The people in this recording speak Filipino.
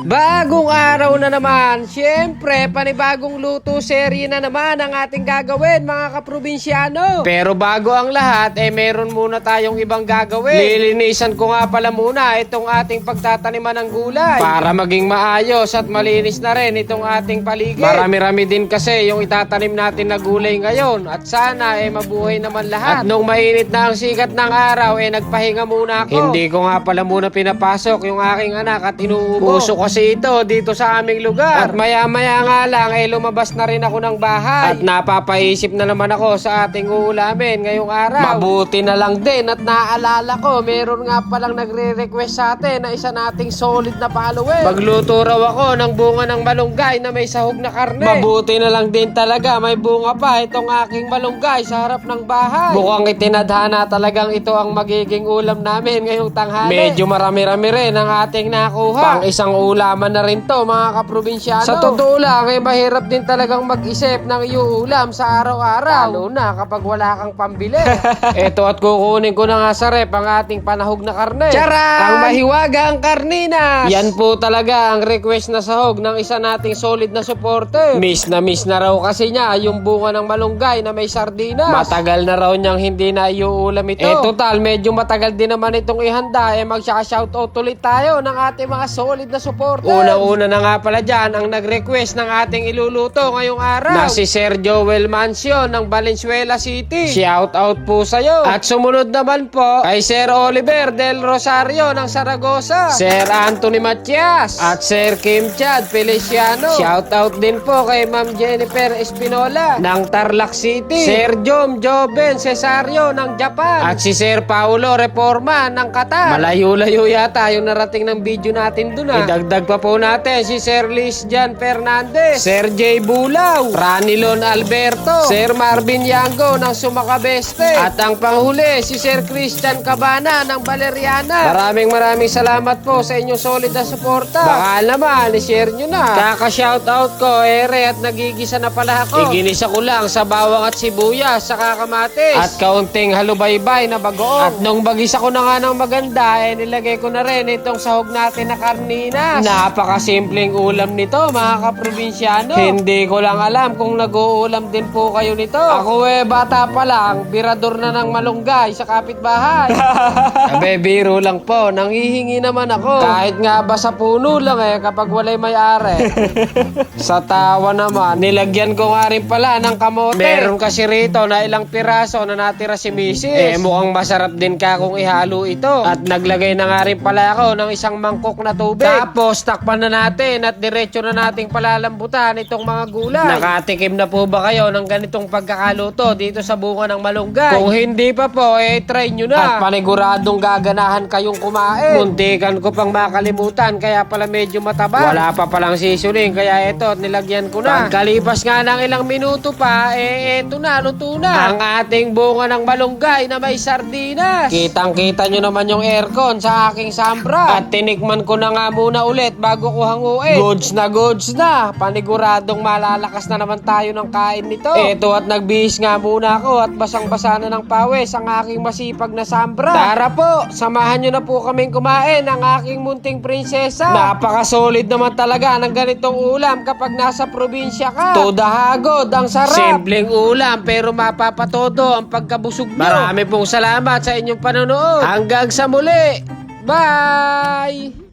Bagong araw na naman, siyempre panibagong luto serye na naman ang ating gagawin mga kaprobinsyano. Pero bago ang lahat, meron muna tayong ibang gagawin. Lilinisan ko nga pala muna itong ating pagtataniman ng gulay para maging maayos at malinis na rin itong ating paligid. Marami-rami din kasi yung itatanim natin na gulay ngayon at sana mabuhay naman lahat. At nung mainit na ang sikat ng araw, nagpahinga muna ako. Hindi ko nga pala muna pinapasok yung aking anak at inuubo. Puso kasi ito dito sa aming lugar. At maya-maya nga lang lumabas na rin ako ng bahay. At napapaisip na naman ako sa ating uulamin ngayong araw. Mabuti na lang din at naaalala ko, meron nga palang nagre-request sa atin na isa nating solid na follower. Magluto raw ako ng bunga ng malunggay na may sahog na karne. Mabuti na lang din talaga, may bunga pa itong aking malunggay sa harap ng bahay. Mukhang itinadhana talagang ito ang magiging ulam namin ngayong tanghali. Medyo marami-rami rin ang ating nakuha. Pang isang ulaman na rin to mga kaprobinsyano. Sa totoo lang mahirap din talagang mag-isip ng iuulam sa araw-araw, lalo na kapag wala kang pambili. Eto at kukunin ko na nga sa rep ang ating panahog na karne. Charan! Ang mahiwagang karninas. Yan po talaga ang request na sahog ng isa nating solid na supporter. Miss na raw kasi niya yung bunga ng malunggay na may sardinas. Matagal na raw niyang hindi na iuulam ito. Total medyo matagal din naman itong ihanda. Magsa-shoutout ulit tayo ng ating mga solid na supporter. Una-una na nga pala dyan ang nag-request ng ating iluluto ngayong araw na si Sir Joel Mansion ng Valenzuela City. Shoutout po sa'yo. At sumunod naman po kay Sir Oliver Del Rosario ng Saragosa, Sir Anthony Matias at Sir Kim Chad Feliciano. Shoutout din po kay Ma'am Jennifer Espinola ng Tarlac City, Sir Jom Joven Cesario ng Japan at si Sir Paulo Reforma ng Qatar. Malayo-layo yata yung narating ng video natin dun Idagdag pa po natin si Sir Liz Jan Fernandez, Sir J. Bulaw, Ranilon Alberto, Sir Marvin Yango ng Sumakabeste at ang panghuli si Sir Christian Cabana ng Valeriana. Maraming salamat po sa inyong solid na suporta. Baka naman i-share nyo na. Kaka-shoutout ko at nagigisa na pala ako. Iginisa ko lang sa bawang at sibuyas sa kakamatis at kaunting halubaybay na bagoong. At nung bagisa ko na nga ng maganda nilagay ko na rin itong sahog natin na karninas. Napakasimpleng ulam nito mga kaprobinsyano. Hindi ko lang alam kung nag-uulam din po kayo nito. Ako bata pa lang, birador na ng malunggay sa kapitbahay. Biro lang po, nanghihingi naman ako. Kahit nga ba sa puno lang kapag walay may-ari. Sa tawa naman, nilagyan ko nga rin pala ng kamote. Meron kasi rito na ilang piraso na natira si Mrs. Mukhang masarap din ka kung ihalo ito. At naglagay na nga rin pala ako ng isang mangkok na tubig. Tapos takpan na natin at diretso na nating palalambutan itong mga gulay. Nakatikim na po ba kayo ng ganitong pagkakaluto dito sa bunga ng malunggay? Kung hindi pa po, try nyo na. At paniguradong gaganahan kayong kumain. Muntikan ko pang makalimutan kaya pala medyo mataba. Wala pa palang sisuling kaya ito nilagyan ko na. Pagkalipas nga ng ilang minuto pa, eto na, luto na ang ating bunga ng malunggay na may sardinas. Kitang-kita nyo naman yung aircon sa aking sambra. At tinikman ko na nga muna ulit bago ko hanguin. Goods na. Paniguradong malalakas na naman tayo ng kain nito. Eto at nagbihis nga muna ako at basang-basa na ng pawis ang aking masipag na sambra. Tara po, samahan nyo na po kaming kumain ang aking munting prinsesa. Napaka-solid naman talaga ng ganitong ulam kapag nasa probinsya ka. Tudahagod, ang sarap. Simpleng ulam pero mapapatodo ang pagkabusog nyo. Marami pong salamat sa inyong panonood. Hanggang sa muli. Bye!